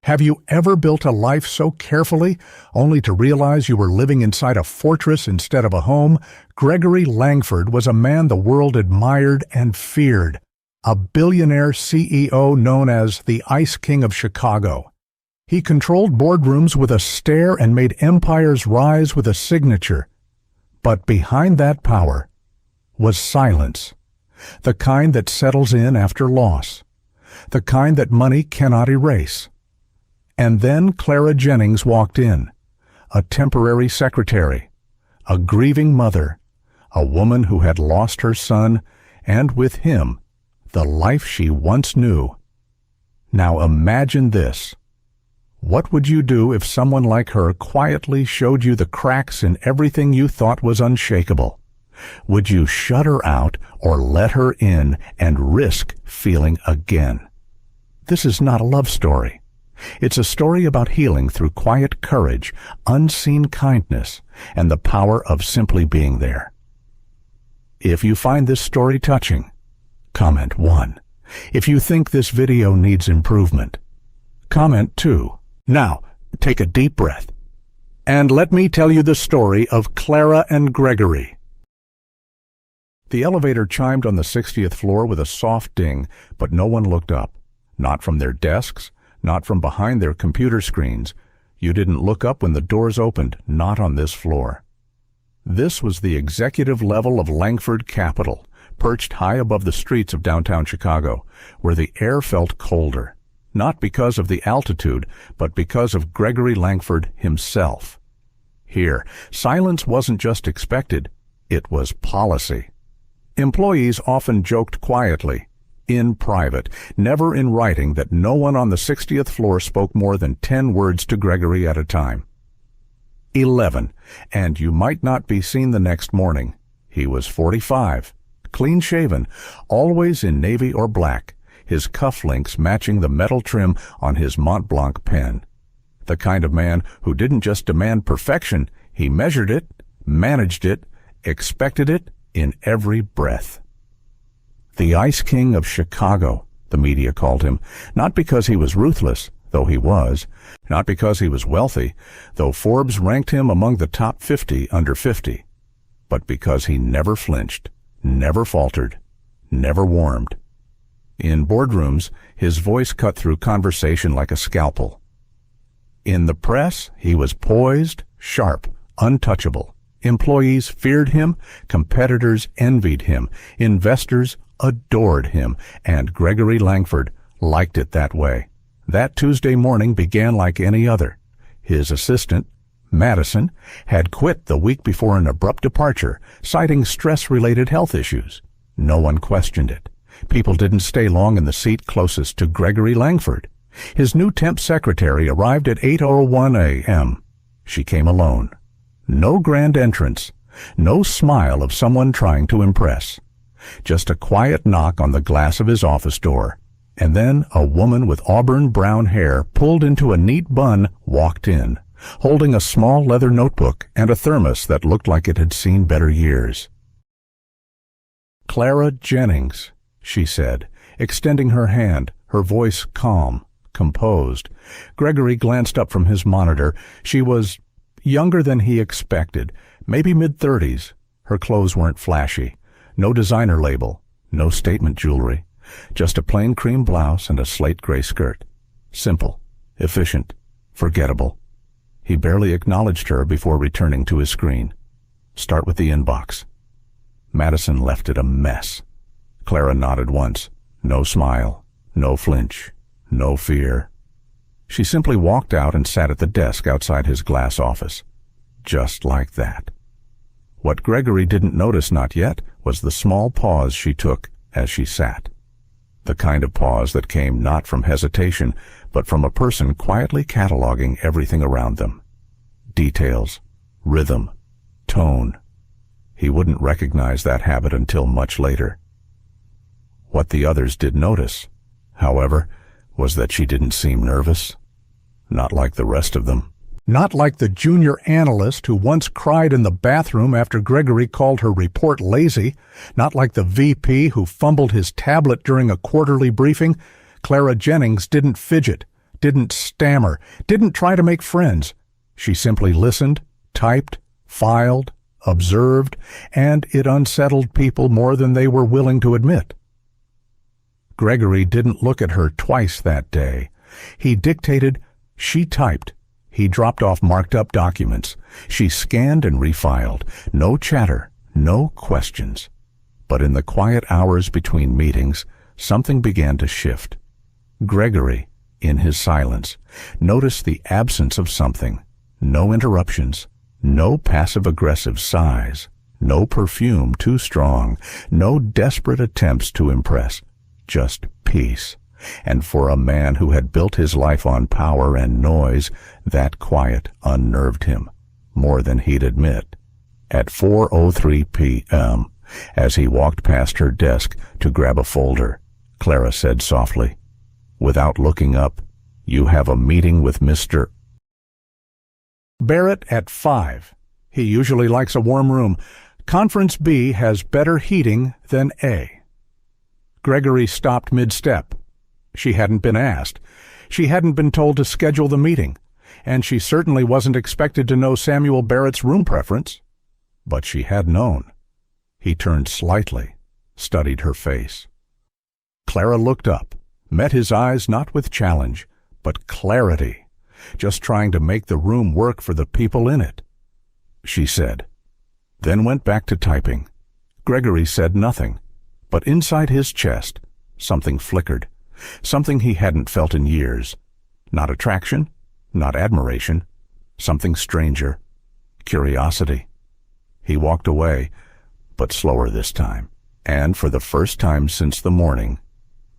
Have you ever built a life so carefully, only to realize you were living inside a fortress instead of a home? Gregory Langford was a man the world admired and feared, a billionaire CEO known as the Ice King of Chicago. He controlled boardrooms with a stare and made empires rise with a signature. But behind that power was silence, the kind that settles in after loss, the kind that money cannot erase. And then Clara Jennings walked in, a temporary secretary, a grieving mother, a woman who had lost her son, and with him, the life she once knew. Now imagine this. What would you do if someone like her quietly showed you the cracks in everything you thought was unshakable? Would you shut her out or let her in and risk feeling again? This is not a love story. It's a story about healing through quiet courage, unseen kindness, and the power of simply being there. If you find this story touching, comment 1. If you think this video needs improvement, comment 2. Now, take a deep breath, and let me tell you the story of Clara and Gregory. The elevator chimed on the 60th floor with a soft ding, but no one looked up. Not from their desks, not from behind their computer screens. You didn't look up when the doors opened, not on this floor. This was the executive level of Langford Capital, perched high above the streets of downtown Chicago, where the air felt colder, not because of the altitude, but because of Gregory Langford himself. Here, silence wasn't just expected, it was policy. Employees often joked quietly, in private, never in writing, that no one on the 60th floor spoke more than 10 words to Gregory at a time. 11, and you might not be seen the next morning. He was 45, clean-shaven, always in navy or black, his cufflinks matching the metal trim on his Mont Blanc pen. The kind of man who didn't just demand perfection, he measured it, managed it, expected it in every breath. The Ice King of Chicago, the media called him, not because he was ruthless, though he was, not because he was wealthy, though Forbes ranked him among the top 50 under 50, but because he never flinched, never faltered, never warmed. In boardrooms, his voice cut through conversation like a scalpel. In the press, he was poised, sharp, untouchable. Employees feared him, competitors envied him, investors adored him, and Gregory Langford liked it that way. That Tuesday morning began like any other. His assistant, Madison, had quit the week before an abrupt departure, citing stress-related health issues. No one questioned it. People didn't stay long in the seat closest to Gregory Langford. His new temp secretary arrived at 8:01 a.m. She came alone. No grand entrance, no smile of someone trying to impress. Just a quiet knock on the glass of his office door, and then a woman with auburn brown hair pulled into a neat bun walked in, holding a small leather notebook and a thermos that looked like it had seen better years. "Clara Jennings," she said, extending her hand, her voice calm, composed. Gregory glanced up from his monitor. She was younger than he expected, maybe mid-30s. Her clothes weren't flashy. No designer label, no statement jewelry, just a plain cream blouse and a slate gray skirt. Simple, efficient, forgettable. He barely acknowledged her before returning to his screen. Start with the inbox. Madison left it a mess. Clara nodded once. No smile, no flinch, no fear. She simply walked out and sat at the desk outside his glass office. Just like that. What Gregory didn't notice not yet was the small pause she took as she sat. The kind of pause that came not from hesitation, but from a person quietly cataloging everything around them. Details, rhythm, tone. He wouldn't recognize that habit until much later. What the others did notice, however, was that she didn't seem nervous. Not like the rest of them. Not like the junior analyst who once cried in the bathroom after Gregory called her report lazy. Not like the VP who fumbled his tablet during a quarterly briefing. Clara Jennings didn't fidget, didn't stammer, didn't try to make friends. She simply listened, typed, filed, observed, and it unsettled people more than they were willing to admit. Gregory didn't look at her twice that day. He dictated, she typed. He dropped off marked-up documents. She scanned and refiled. No chatter, no questions. But in the quiet hours between meetings, something began to shift. Gregory, in his silence, noticed the absence of something. No interruptions, no passive-aggressive sighs, no perfume too strong, no desperate attempts to impress, just peace. And for a man who had built his life on power and noise, that quiet unnerved him more than he'd admit. At 4:03 p.m., as he walked past her desk to grab a folder, Clara said softly, without looking up, "You have a meeting with Mr. Barrett at 5. He usually likes a warm room. Conference B has better heating than A." Gregory stopped mid-step. She hadn't been asked. She hadn't been told to schedule the meeting, and she certainly wasn't expected to know Samuel Barrett's room preference. But she had known. He turned slightly, studied her face. Clara looked up, met his eyes not with challenge, but clarity, just trying to make the room work for the people in it. She said, then went back to typing. Gregory said nothing, but inside his chest, something flickered, something he hadn't felt in years. Not attraction, not admiration, something stranger, curiosity. He walked away, but slower this time, and for the first time since the morning,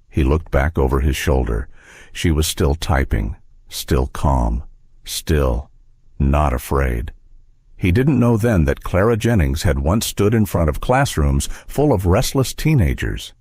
he looked back over his shoulder. She was still typing, still calm, still not afraid. He didn't know then that Clara Jennings had once stood in front of classrooms full of restless teenagers.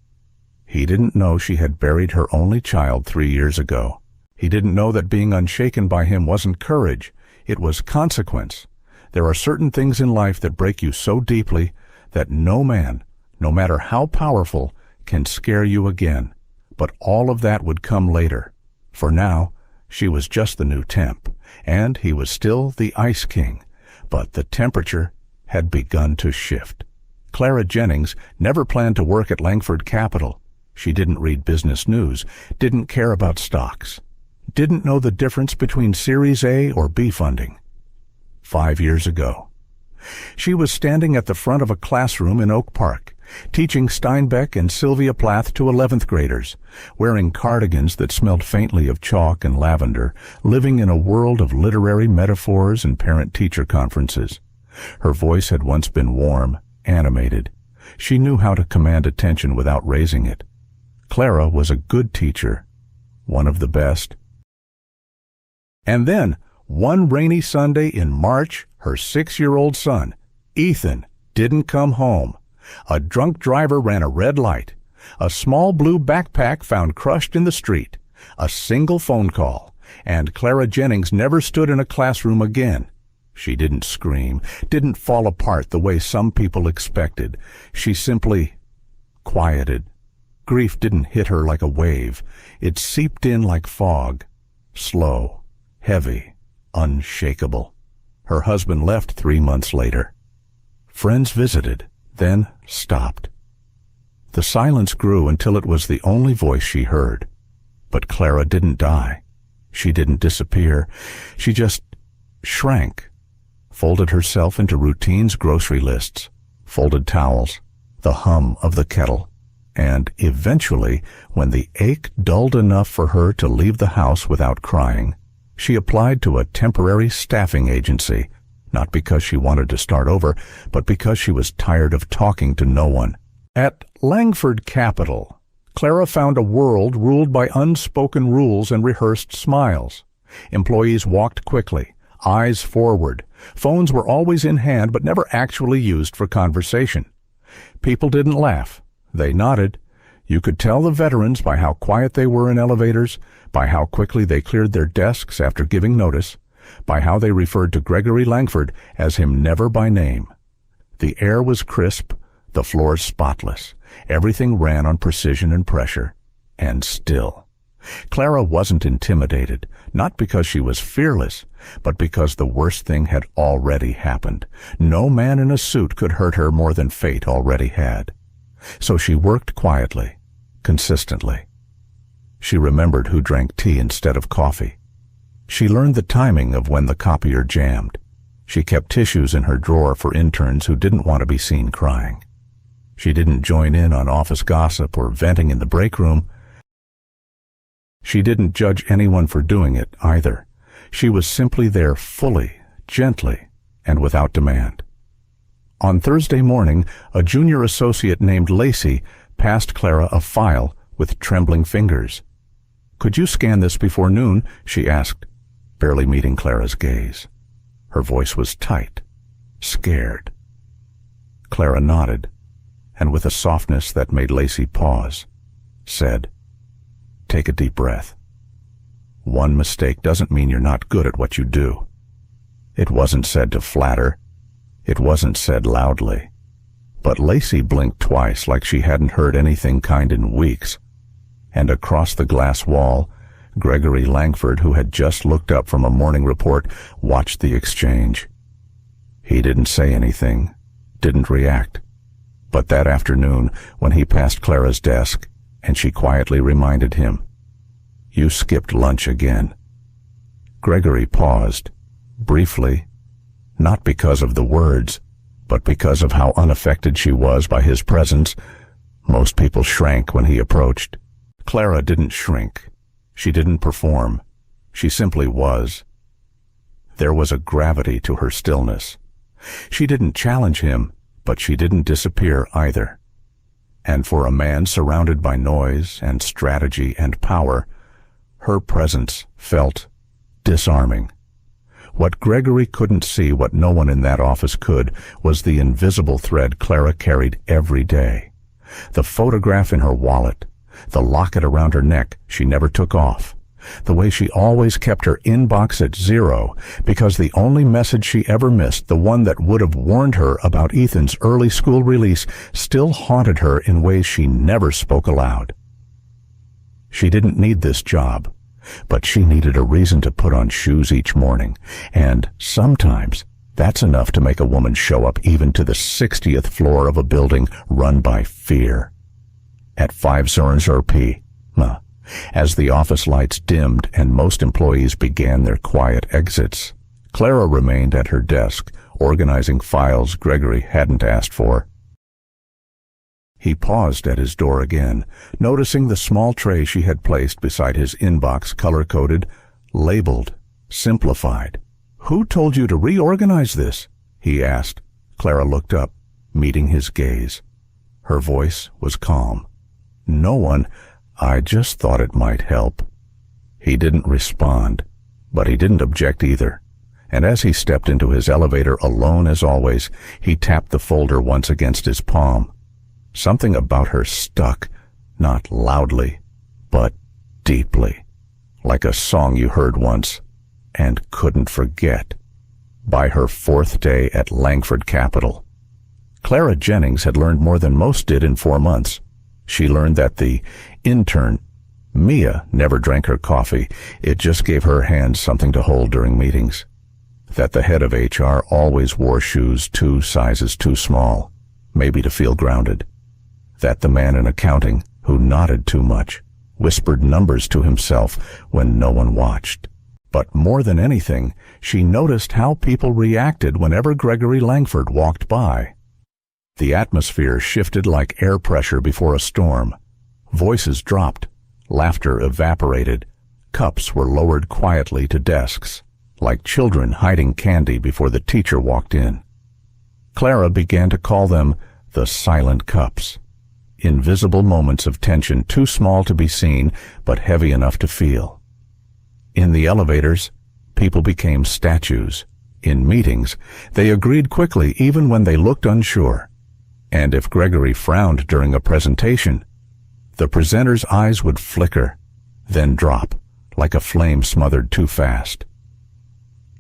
He didn't know she had buried her only child 3 years ago. He didn't know that being unshaken by him wasn't courage, it was consequence. There are certain things in life that break you so deeply that no man, no matter how powerful, can scare you again. But all of that would come later. For now, she was just the new temp, and he was still the Ice King. But the temperature had begun to shift. Clara Jennings never planned to work at Langford Capital. She didn't read business news, didn't care about stocks, didn't know the difference between Series A or B funding. 5 years ago, she was standing at the front of a classroom in Oak Park, teaching Steinbeck and Sylvia Plath to 11th graders, wearing cardigans that smelled faintly of chalk and lavender, living in a world of literary metaphors and parent-teacher conferences. Her voice had once been warm, animated. She knew how to command attention without raising it. Clara was a good teacher, one of the best. And then, one rainy Sunday in March, her 6-year-old son, Ethan, didn't come home. A drunk driver ran a red light. A small blue backpack found crushed in the street. A single phone call. And Clara Jennings never stood in a classroom again. She didn't scream, didn't fall apart the way some people expected. She simply quieted. Grief didn't hit her like a wave. It seeped in like fog. Slow, heavy, unshakable. Her husband left 3 months later. Friends visited, then stopped. The silence grew until it was the only voice she heard. But Clara didn't die. She didn't disappear. She just shrank, folded herself into routine's grocery lists, folded towels, the hum of the kettle, and eventually, when the ache dulled enough for her to leave the house without crying, she applied to a temporary staffing agency, not because she wanted to start over, but because she was tired of talking to no one. At Langford Capital, Clara found a world ruled by unspoken rules and rehearsed smiles. Employees walked quickly, eyes forward. Phones were always in hand but never actually used for conversation. People didn't laugh. They nodded. You could tell the veterans by how quiet they were in elevators, by how quickly they cleared their desks after giving notice, by how they referred to Gregory Langford as him never by name. The air was crisp, the floor spotless. Everything ran on precision and pressure. And still. Clara wasn't intimidated, not because she was fearless, but because the worst thing had already happened. No man in a suit could hurt her more than fate already had. So she worked quietly, consistently. She remembered who drank tea instead of coffee. She learned the timing of when the copier jammed. She kept tissues in her drawer for interns who didn't want to be seen crying. She didn't join in on office gossip or venting in the break room. She didn't judge anyone for doing it either. She was simply there fully, gently, and without demand. On Thursday morning, a junior associate named Lacey passed Clara a file with trembling fingers. "Could you scan this before noon?" she asked, barely meeting Clara's gaze. Her voice was tight, scared. Clara nodded, and with a softness that made Lacey pause, said, "Take a deep breath. One mistake doesn't mean you're not good at what you do." It wasn't said to flatter. It wasn't said loudly. But Lacey blinked twice like she hadn't heard anything kind in weeks. And across the glass wall, Gregory Langford, who had just looked up from a morning report, watched the exchange. He didn't say anything, didn't react. But that afternoon, when he passed Clara's desk, and she quietly reminded him, "You skipped lunch again." Gregory paused, briefly, not because of the words, but because of how unaffected she was by his presence. Most people shrank when he approached. Clara didn't shrink. She didn't perform. She simply was. There was a gravity to her stillness. She didn't challenge him, but she didn't disappear either. And for a man surrounded by noise and strategy and power, her presence felt disarming. What Gregory couldn't see, what no one in that office could, was the invisible thread Clara carried every day. The photograph in her wallet, the locket around her neck she never took off, the way she always kept her inbox at zero because the only message she ever missed, the one that would have warned her about Ethan's early school release, still haunted her in ways she never spoke aloud. She didn't need this job, but she needed a reason to put on shoes each morning, and sometimes that's enough to make a woman show up even to the 60th floor of a building run by fear. At 5 Zornser P, as the office lights dimmed and most employees began their quiet exits, Clara remained at her desk, organizing files Gregory hadn't asked for. He paused at his door again, noticing the small tray she had placed beside his inbox, color-coded, labeled, simplified. "Who told you to reorganize this?" he asked. Clara looked up, meeting his gaze. Her voice was calm. "No one. I just thought it might help." He didn't respond, but he didn't object either. And as he stepped into his elevator alone as always, he tapped the folder once against his palm. Something about her stuck, not loudly, but deeply, like a song you heard once and couldn't forget. By her 4th day at Langford Capital, Clara Jennings had learned more than most did in 4 months. She learned that the intern, Mia, never drank her coffee. It just gave her hands something to hold during meetings. That the head of HR always wore shoes 2 sizes too small, maybe to feel grounded. That the man in accounting, who nodded too much, whispered numbers to himself when no one watched. But more than anything, she noticed how people reacted whenever Gregory Langford walked by. The atmosphere shifted like air pressure before a storm. Voices dropped, laughter evaporated, cups were lowered quietly to desks, like children hiding candy before the teacher walked in. Clara began to call them the silent cups, invisible moments of tension too small to be seen but heavy enough to feel. In the elevators, people became statues. In meetings, they agreed quickly even when they looked unsure. And if Gregory frowned during a presentation, the presenter's eyes would flicker, then drop, like a flame smothered too fast.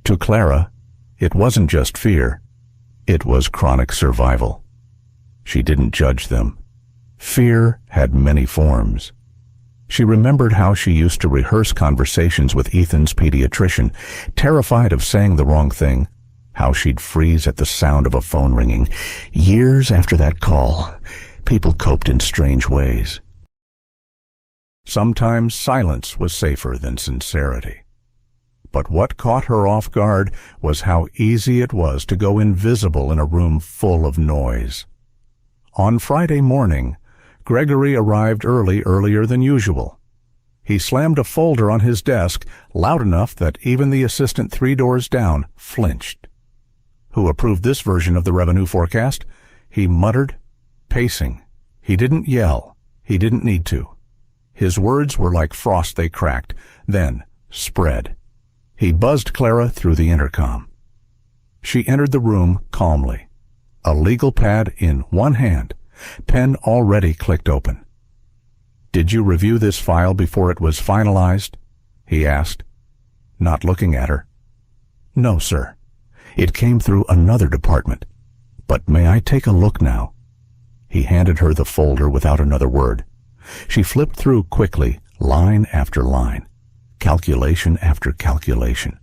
To Clara, it wasn't just fear, it was chronic survival. She didn't judge them. Fear had many forms. She remembered how she used to rehearse conversations with Ethan's pediatrician, terrified of saying the wrong thing, how she'd freeze at the sound of a phone ringing. Years after that call, people coped in strange ways. Sometimes silence was safer than sincerity. But what caught her off guard was how easy it was to go invisible in a room full of noise. On Friday morning, Gregory arrived earlier than usual. He slammed a folder on his desk loud enough that even the assistant 3 doors down flinched. Who approved this version of the revenue forecast? He muttered, pacing. He didn't yell. He didn't need to. His words were like frost they cracked, then spread. He buzzed Clara through the intercom. She entered the room calmly, a legal pad in one hand, pen already clicked open. "Did you review this file before it was finalized?" he asked, not looking at her. "No, sir. It came through another department. But may I take a look now?" He handed her the folder without another word. She flipped through quickly, line after line, calculation after calculation.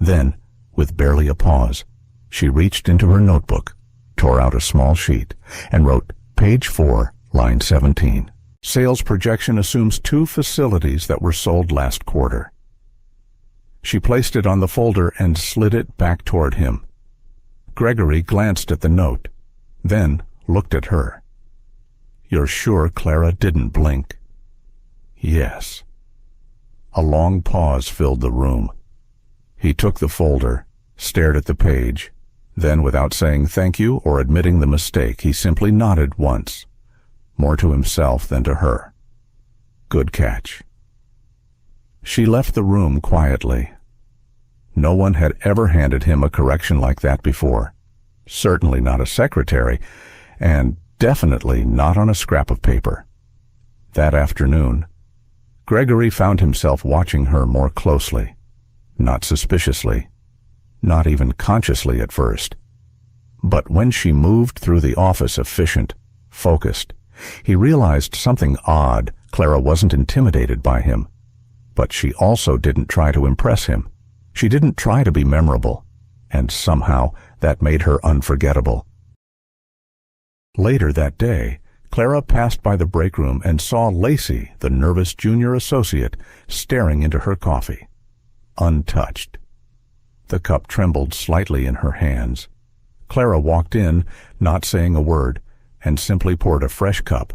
Then, with barely a pause, she reached into her notebook, tore out a small sheet, and wrote page 4, line 17. Sales projection assumes 2 facilities that were sold last quarter. She placed it on the folder and slid it back toward him. Gregory glanced at the note, then looked at her. "You're sure Clara didn't blink?" "Yes." A long pause filled the room. He took the folder, stared at the page, then without saying thank you or admitting the mistake, he simply nodded once, more to himself than to her. "Good catch." She left the room quietly. No one had ever handed him a correction like that before. Certainly not a secretary, and definitely not on a scrap of paper. That afternoon, Gregory found himself watching her more closely, not suspiciously, not even consciously at first. But when she moved through the office efficient, focused, he realized something odd. Clara wasn't intimidated by him, but she also didn't try to impress him. She didn't try to be memorable, and somehow that made her unforgettable. Later that day, Clara passed by the break room and saw Lacey, the nervous junior associate, staring into her coffee, untouched. The cup trembled slightly in her hands. Clara walked in, not saying a word, and simply poured a fresh cup,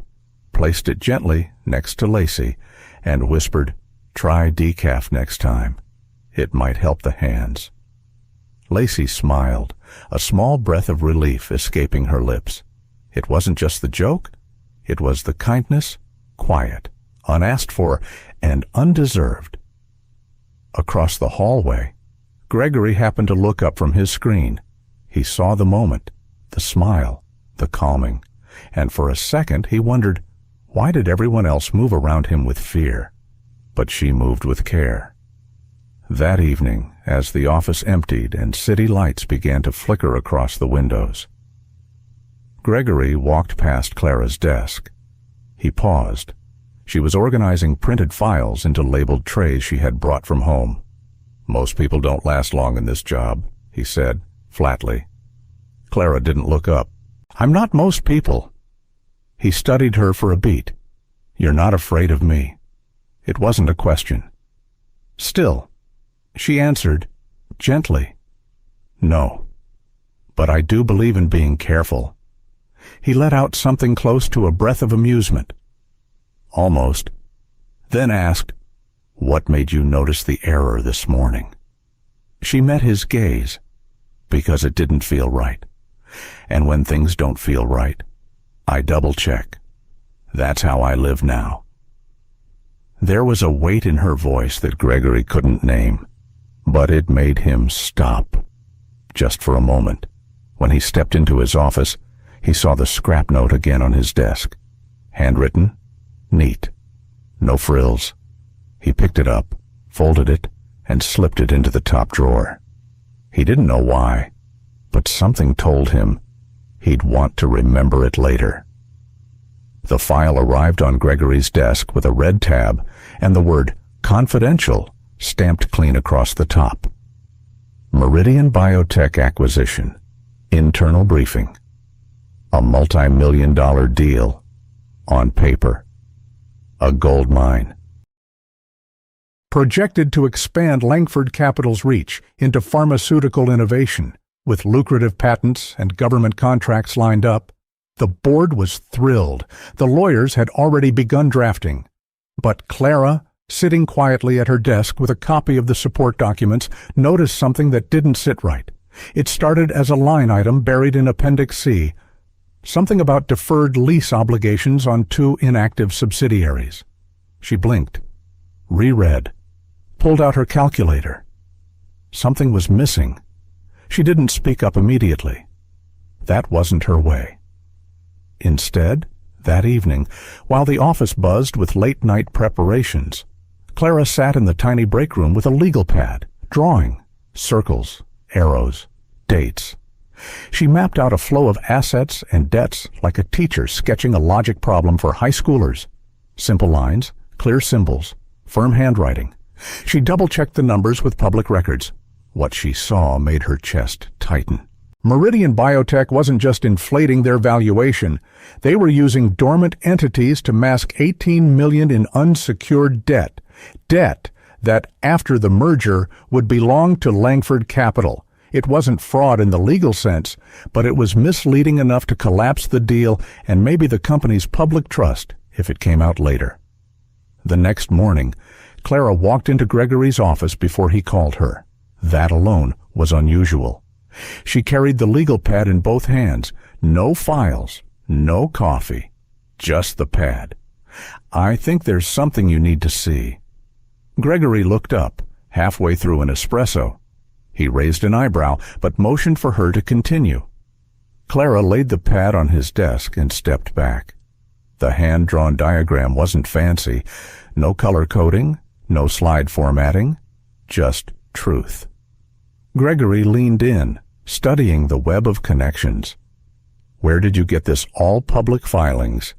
placed it gently next to Lacey, and whispered, "Try decaf next time. It might help the hands." Lacey smiled, a small breath of relief escaping her lips. It wasn't just the joke, it was the kindness, quiet, unasked for, and undeserved. Across the hallway, Gregory happened to look up from his screen. He saw the moment, the smile, the calming, and for a second he wondered, why did everyone else move around him with fear? But she moved with care. That evening, as the office emptied and city lights began to flicker across the windows, Gregory walked past Clara's desk. He paused. She was organizing printed files into labeled trays she had brought from home. "Most people don't last long in this job," he said, flatly. Clara didn't look up. "I'm not most people." He studied her for a beat. "You're not afraid of me." It wasn't a question. "Still," she answered, gently, "No. But I do believe in being careful." He let out something close to a breath of amusement. "Almost." Then asked, "What made you notice the error this morning?" She met his gaze, "Because it didn't feel right. And when things don't feel right, I double-check. That's how I live now." There was a weight in her voice that Gregory couldn't name, but it made him stop, just for a moment. When he stepped into his office, he saw the scrap note again on his desk. Handwritten, neat, no frills. He picked it up, folded it, and slipped it into the top drawer. He didn't know why, but something told him he'd want to remember it later. The file arrived on Gregory's desk with a red tab and the word "Confidential" stamped clean across the top. Meridian Biotech Acquisition. Internal briefing. A multi-million-dollar deal. On paper. A gold mine. Projected to expand Langford Capital's reach into pharmaceutical innovation, with lucrative patents and government contracts lined up, the board was thrilled. The lawyers had already begun drafting. But Clara, sitting quietly at her desk with a copy of the support documents, noticed something that didn't sit right. It started as a line item buried in Appendix C, something about deferred lease obligations on 2 inactive subsidiaries. She blinked, reread, pulled out her calculator. Something was missing. She didn't speak up immediately. That wasn't her way. Instead, that evening, while the office buzzed with late-night preparations, Clara sat in the tiny break room with a legal pad, drawing circles, arrows, dates. She mapped out a flow of assets and debts like a teacher sketching a logic problem for high schoolers. Simple lines, clear symbols, firm handwriting. She double-checked the numbers with public records. What she saw made her chest tighten. Meridian Biotech wasn't just inflating their valuation. They were using dormant entities to mask $18 million in unsecured debt. Debt that, after the merger, would belong to Langford Capital. It wasn't fraud in the legal sense, but it was misleading enough to collapse the deal and maybe the company's public trust if it came out later. The next morning, Clara walked into Gregory's office before he called her. That alone was unusual. She carried the legal pad in both hands. No files, no coffee, just the pad. "I think there's something you need to see." Gregory looked up, halfway through an espresso. He raised an eyebrow, but motioned for her to continue. Clara laid the pad on his desk and stepped back. The hand-drawn diagram wasn't fancy. No color coding, no slide formatting, just truth. Gregory leaned in, studying the web of connections. "Where did you get this all-public filings?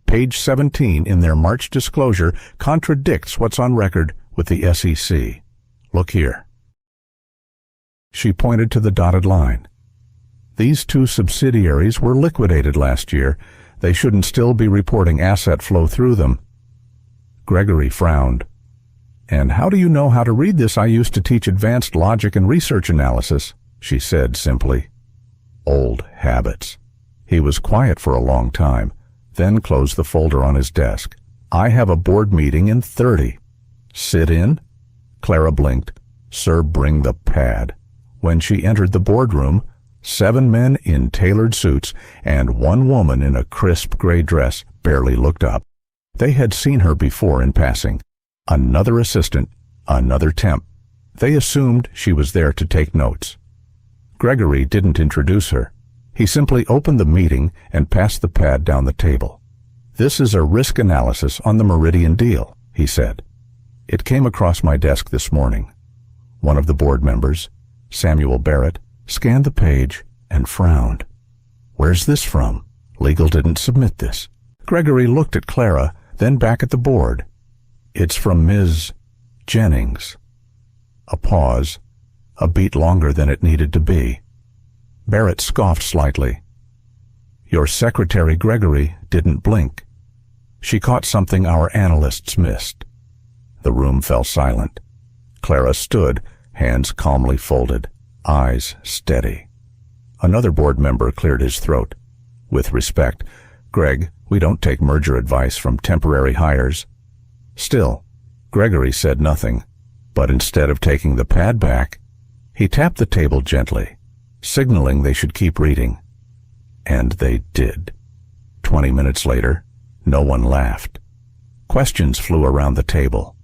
Page 17 in their March disclosure contradicts what's on record with the SEC. Look here." She pointed to the dotted line. These 2 subsidiaries were liquidated last year. They shouldn't still be reporting asset flow through them. Gregory frowned. "And how do you know how to read this? I used to teach advanced logic and research analysis," she said simply. Old habits. He was quiet for a long time, then closed the folder on his desk. "I have a board meeting in 30. "Sit in?" Clara blinked. "Sir, bring the pad." When she entered the boardroom, 7 men in tailored suits and 1 woman in a crisp gray dress barely looked up. They had seen her before in passing. Another assistant, another temp. They assumed she was there to take notes. Gregory didn't introduce her. He simply opened the meeting and passed the pad down the table. "This is a risk analysis on the Meridian deal," he said. "It came across my desk this morning." One of the board members, Samuel Barrett, scanned the page and frowned. "Where's this from? Legal didn't submit this." Gregory looked at Clara, then back at the board. "It's from Ms. Jennings." A pause, a beat longer than it needed to be. Barrett scoffed slightly. "Your secretary, Gregory, didn't blink. She caught something our analysts missed." The room fell silent. Clara stood, hands calmly folded, eyes steady. Another board member cleared his throat. "With respect, Greg, we don't take merger advice from temporary hires." Still, Gregory said nothing, but instead of taking the pad back, he tapped the table gently, signaling they should keep reading. And they did. 20 minutes later, no one laughed. Questions flew around the table.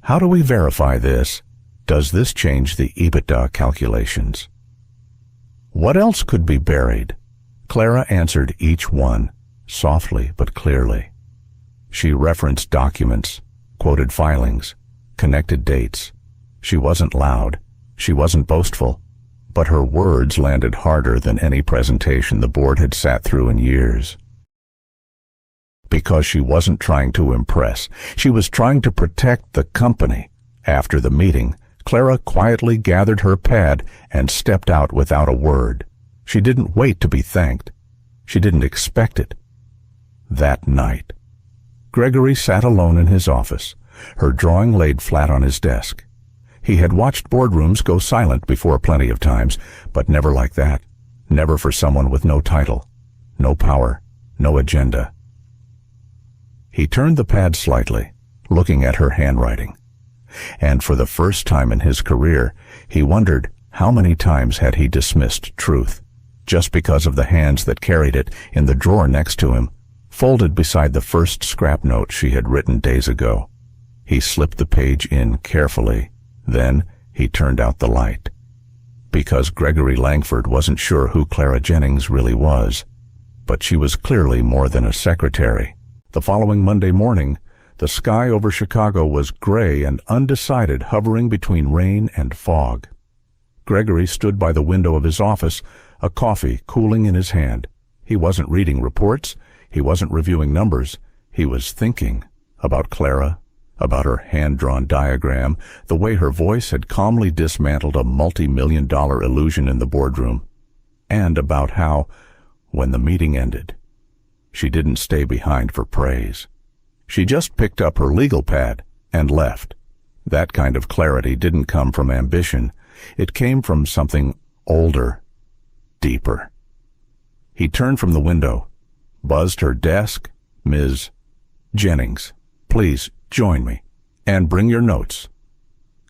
"How do we verify this? Does this change the EBITDA calculations?" What else could be buried? Clara answered each one, softly but clearly. She referenced documents, quoted filings, connected dates. She wasn't loud, she wasn't boastful, but her words landed harder than any presentation the board had sat through in years. Because she wasn't trying to impress. She was trying to protect the company. After the meeting, Clara quietly gathered her pad and stepped out without a word. She didn't wait to be thanked. She didn't expect it. That night, Gregory sat alone in his office, her drawing laid flat on his desk. He had watched boardrooms go silent before plenty of times, but never like that. Never for someone with no title, no power, no agenda. He turned the pad slightly, looking at her handwriting. And for the first time in his career, he wondered how many times had he dismissed truth, just because of the hands that carried it in the drawer next to him, folded beside the first scrap note she had written days ago. He slipped the page in carefully. Then he turned out the light. Because Gregory Langford wasn't sure who Clara Jennings really was. But she was clearly more than a secretary. The following Monday morning, the sky over Chicago was gray and undecided, hovering between rain and fog. Gregory stood by the window of his office, a coffee cooling in his hand. He wasn't reading reports. He wasn't reviewing numbers. He was thinking about Clara, about her hand-drawn diagram, the way her voice had calmly dismantled a multi-million-dollar illusion in the boardroom, and about how, when the meeting ended, she didn't stay behind for praise. She just picked up her legal pad and left. That kind of clarity didn't come from ambition. It came from something older, deeper. He turned from the window, buzzed her desk. "Ms. Jennings, please join me, and bring your notes."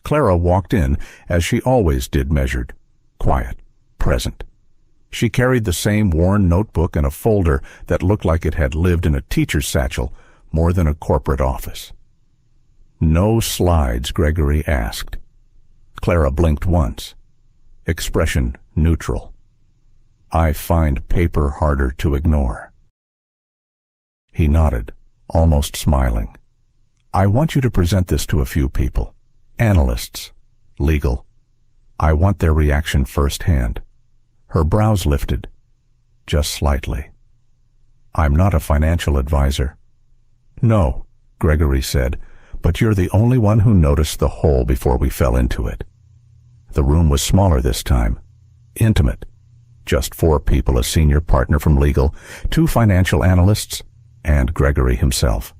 Clara walked in, as she always did, measured, quiet, present. She carried the same worn notebook and a folder that looked like it had lived in a teacher's satchel more than a corporate office. "No slides?" Gregory asked. Clara blinked once. Expression neutral. "I find paper harder to ignore." He nodded, almost smiling. "I want you to present this to a few people. Analysts. Legal. I want their reaction firsthand." Her brows lifted, just slightly. "I'm not a financial advisor." "No," Gregory said, "but you're the only one who noticed the hole before we fell into it." The room was smaller this time. Intimate. Just 4 people, a senior partner from legal, 2 financial analysts, and Gregory himself.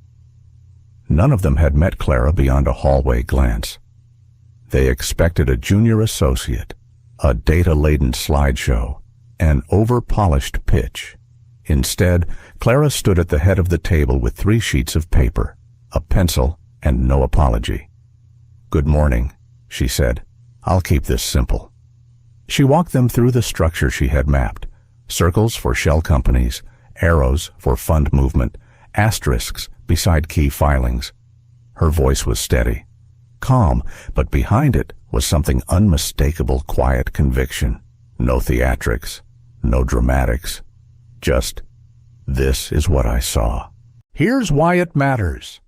None of them had met Clara beyond a hallway glance. They expected a junior associate, a data-laden slideshow, an over-polished pitch. Instead, Clara stood at the head of the table with 3 sheets of paper, a pencil, and no apology. "Good morning," she said. "I'll keep this simple." She walked them through the structure she had mapped. Circles for shell companies, arrows for fund movement, asterisks beside key filings. Her voice was steady, calm, but behind it was something unmistakable, quiet conviction. No theatrics, no dramatics. Just, "This is what I saw. Here's why it matters."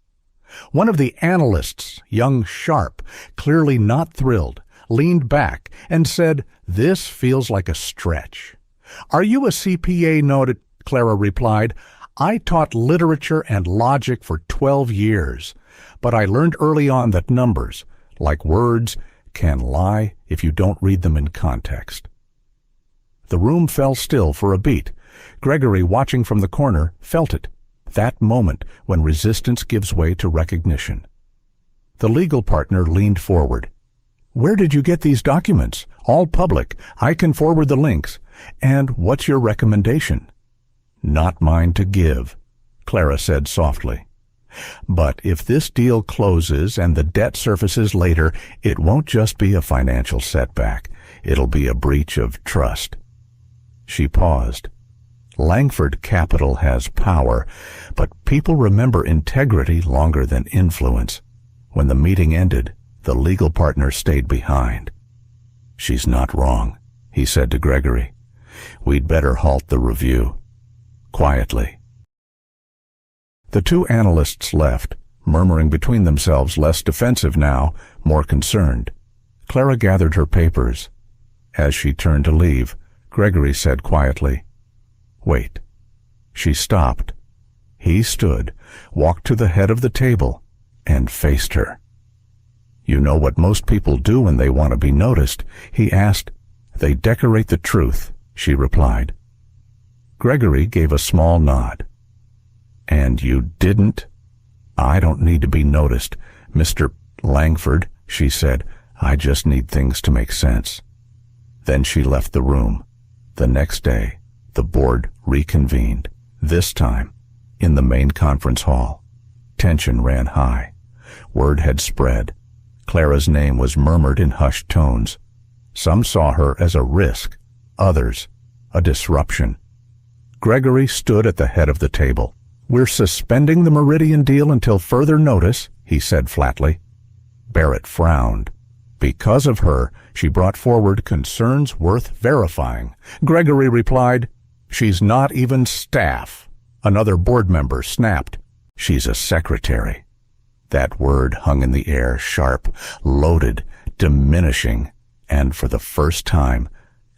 One of the analysts, young Sharp, clearly not thrilled, leaned back and said, "This feels like a stretch." "Are you a CPA?" noted. Clara replied, "I taught literature and logic for 12 years, but I learned early on that numbers, like words, can lie if you don't read them in context." The room fell still for a beat. Gregory, watching from the corner, felt it. That moment when resistance gives way to recognition. The legal partner leaned forward. "Where did you get these documents? All public. I can forward the links. And what's your recommendation?" "Not mine to give," Clara said softly. "But if this deal closes and the debt surfaces later, it won't just be a financial setback. It'll be a breach of trust." She paused. Langford Capital has power, but people remember integrity longer than influence. When the meeting ended, the legal partner stayed behind. "She's not wrong," he said to Gregory. "We'd better halt the review." Quietly. The 2 analysts left, murmuring between themselves, less defensive now, more concerned. Clara gathered her papers. As she turned to leave, Gregory said quietly, "Wait." She stopped. He stood, walked to the head of the table, and faced her. "You know what most people do when they want to be noticed?" he asked. "They decorate the truth," she replied. Gregory gave a small nod. "And you didn't?" "I don't need to be noticed, Mr. Langford," she said. "I just need things to make sense." Then she left the room. The next day, the board reconvened, this time in the main conference hall. Tension ran high. Word had spread. Clara's name was murmured in hushed tones. Some saw her as a risk, others a disruption. Gregory stood at the head of the table. "We're suspending the Meridian deal until further notice," he said flatly. Barrett frowned. Because of her, she brought forward concerns worth verifying. Gregory replied, "She's not even staff." Another board member snapped, "She's a secretary." That word hung in the air, sharp, loaded, diminishing, and for the first time,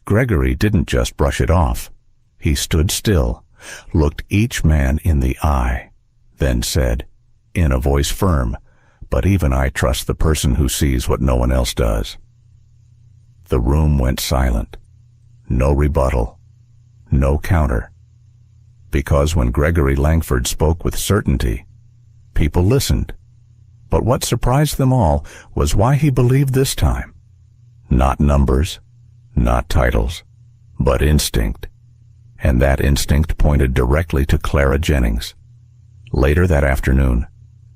Gregory didn't just brush it off. He stood still, looked each man in the eye, then said, in a voice firm, "But even I trust the person who sees what no one else does." The room went silent. No rebuttal. No counter. Because when Gregory Langford spoke with certainty, people listened. But what surprised them all was why he believed this time. Not numbers, not titles, but instinct. And that instinct pointed directly to Clara Jennings. Later that afternoon,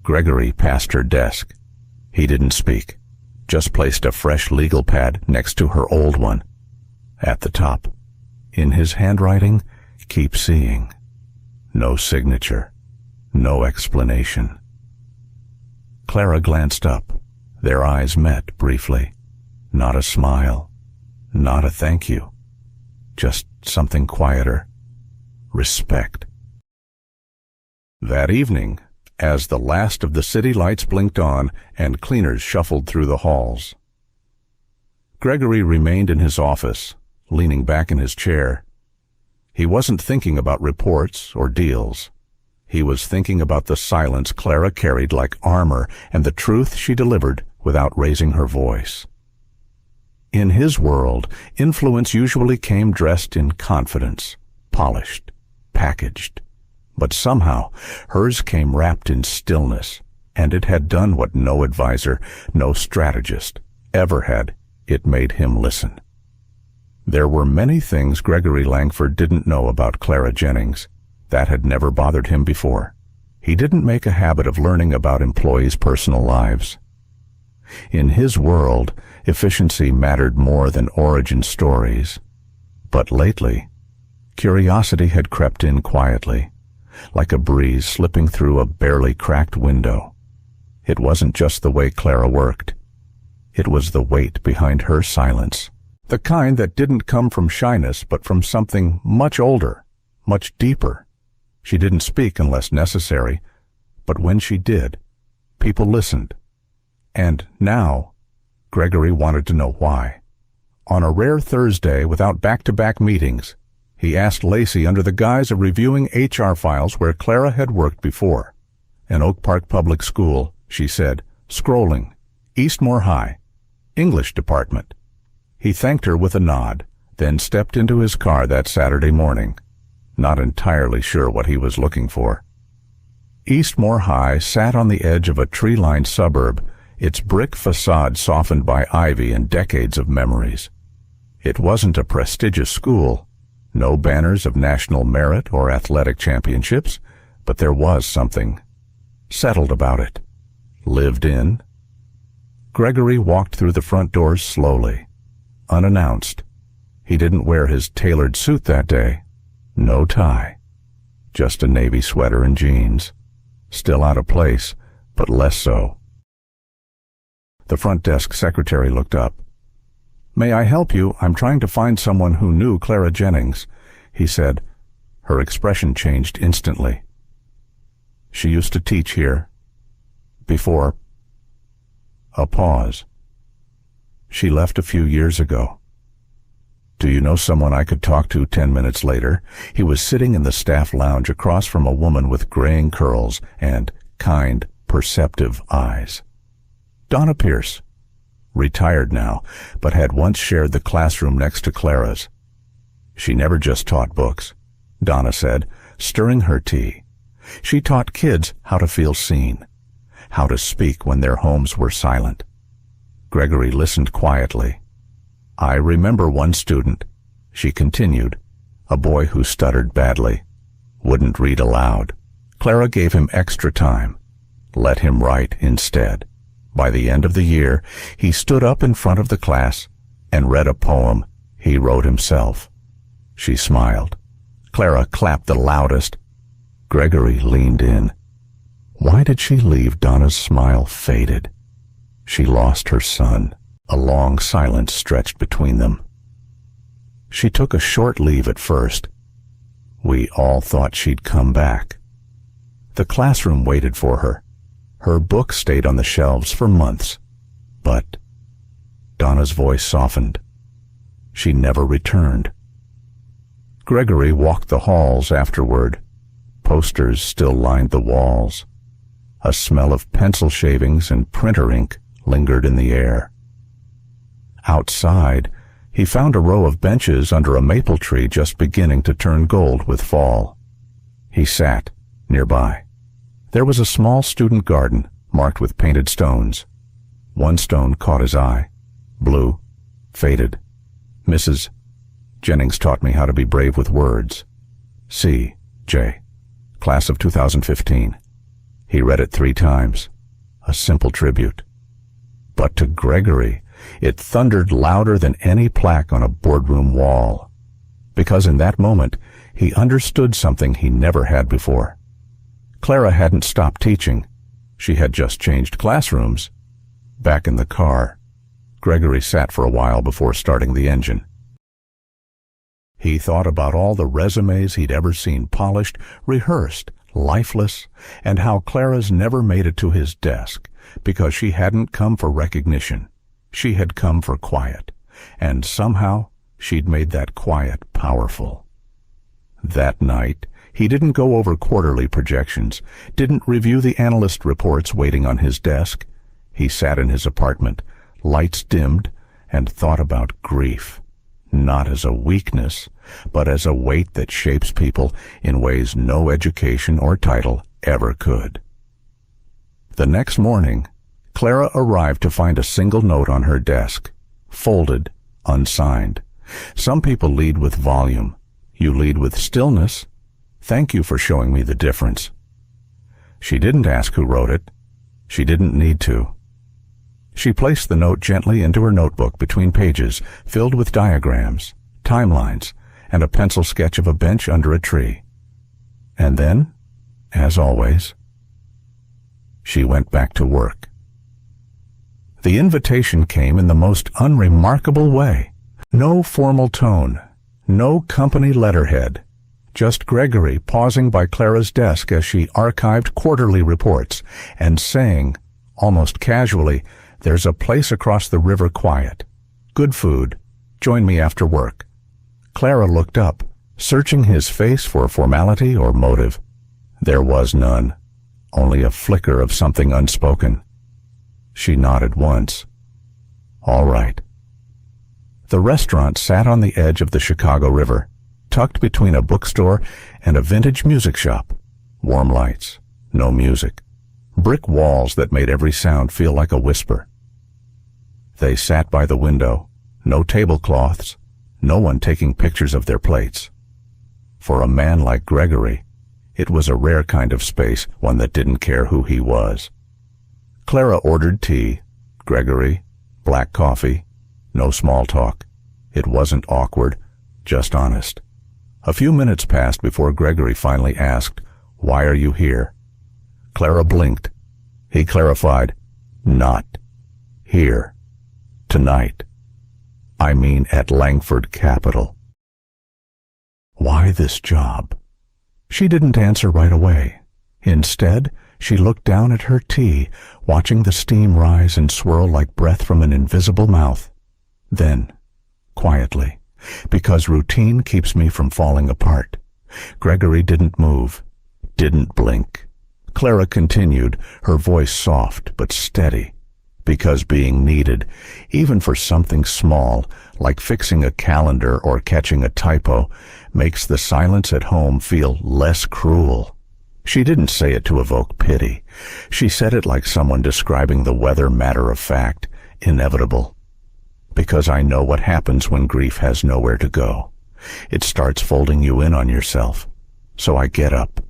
Gregory passed her desk. He didn't speak, just placed a fresh legal pad next to her old one. At the top, in his handwriting, "Keep seeing." No signature, no explanation. Clara glanced up. Their eyes met briefly. Not a smile, not a thank you. Just something quieter. Respect. That evening, as the last of the city lights blinked on and cleaners shuffled through the halls, Gregory remained in his office, leaning back in his chair. He wasn't thinking about reports or deals. He was thinking about the silence Clara carried like armor and the truth she delivered without raising her voice. In his world, influence usually came dressed in confidence, polished, packaged. But somehow, hers came wrapped in stillness, and it had done what no advisor, no strategist ever had. It made him listen. There were many things Gregory Langford didn't know about Clara Jennings. That had never bothered him before. He didn't make a habit of learning about employees' personal lives. In his world, efficiency mattered more than origin stories. But lately, curiosity had crept in quietly, like a breeze slipping through a barely cracked window. It wasn't just the way Clara worked. It was the weight behind her silence. The kind that didn't come from shyness, but from something much older, much deeper. She didn't speak unless necessary, but when she did, people listened. And now, Gregory wanted to know why. On a rare Thursday, without back-to-back meetings, he asked Lacey under the guise of reviewing HR files where Clara had worked before. An Oak Park public school, she said, scrolling, Eastmore High, English department. He thanked her with a nod, then stepped into his car that Saturday morning, not entirely sure what he was looking for. Eastmore High sat on the edge of a tree-lined suburb, its brick facade softened by ivy and decades of memories. It wasn't a prestigious school, no banners of national merit or athletic championships, but there was something settled about it, lived in. Gregory walked through the front doors slowly, unannounced. He didn't wear his tailored suit that day. No tie. Just a navy sweater and jeans. Still out of place, but less so. The front desk secretary looked up. "May I help you? I'm trying to find someone who knew Clara Jennings," he said. Her expression changed instantly. "She used to teach here. Before." A pause. "She left a few years ago." "Do you know someone I could talk to?" 10 minutes later, he was sitting in the staff lounge across from a woman with graying curls and kind, perceptive eyes. Donna Pierce. Retired now, but had once shared the classroom next to Clara's. She never just taught books, Donna said, stirring her tea. She taught kids how to feel seen, how to speak when their homes were silent. Gregory listened quietly. "I remember one student," she continued, "a boy who stuttered badly, wouldn't read aloud. Clara gave him extra time, let him write instead. By the end of the year, he stood up in front of the class and read a poem he wrote himself." She smiled. Clara clapped the loudest. Gregory leaned in. Why did she leave? Donna's smile faded. She lost her son. A long silence stretched between them. She took a short leave at first. We all thought she'd come back. The classroom waited for her. Her books stayed on the shelves for months. But Donna's voice softened. She never returned. Gregory walked the halls afterward. Posters still lined the walls. A smell of pencil shavings and printer ink lingered in the air. Outside, he found a row of benches under a maple tree just beginning to turn gold with fall. He sat nearby. There was a small student garden marked with painted stones. One stone caught his eye. Blue, faded. "Mrs. Jennings taught me how to be brave with words. C. J. Class of 2015. He read it 3 times. A simple tribute. But to Gregory, it thundered louder than any plaque on a boardroom wall. Because in that moment, he understood something he never had before. Clara hadn't stopped teaching. She had just changed classrooms. Back in the car, Gregory sat for a while before starting the engine. He thought about all the resumes he'd ever seen polished, rehearsed, lifeless, and how Clara's never made it to his desk because she hadn't come for recognition. She had come for quiet, and somehow she'd made that quiet powerful. That night, he didn't go over quarterly projections, didn't review the analyst reports waiting on his desk. He sat in his apartment, lights dimmed, and thought about grief. Not as a weakness, but as a weight that shapes people in ways no education or title ever could. The next morning, Clara arrived to find a single note on her desk, folded, unsigned. Some people lead with volume. You lead with stillness. Thank you for showing me the difference. She didn't ask who wrote it. She didn't need to. She placed the note gently into her notebook between pages filled with diagrams, timelines, and a pencil sketch of a bench under a tree. And then, as always, she went back to work. The invitation came in the most unremarkable way. No formal tone, no company letterhead, just Gregory pausing by Clara's desk as she archived quarterly reports and saying, almost casually, "There's a place across the river quiet. Good food. Join me after work." Clara looked up, searching his face for formality or motive. There was none, only a flicker of something unspoken. She nodded once. All right. The restaurant sat on the edge of the Chicago River, tucked between a bookstore and a vintage music shop. Warm lights, no music. Brick walls that made every sound feel like a whisper. They sat by the window, no tablecloths, no one taking pictures of their plates. For a man like Gregory, it was a rare kind of space, one that didn't care who he was. Clara ordered tea, Gregory, black coffee, no small talk. It wasn't awkward, just honest. A few minutes passed before Gregory finally asked, "Why are you here?" Clara blinked. He clarified, "Not here. Tonight. I mean at Langford Capital." Why this job? She didn't answer right away. Instead, she looked down at her tea, watching the steam rise and swirl like breath from an invisible mouth. Then, quietly, Because routine keeps me from falling apart. Gregory didn't move, didn't blink. Clara continued, her voice soft but steady. Because being needed, even for something small, like fixing a calendar or catching a typo, makes the silence at home feel less cruel. She didn't say it to evoke pity. She said it like someone describing the weather matter-of-fact, inevitable. Because I know what happens when grief has nowhere to go. It starts folding you in on yourself. So I get up.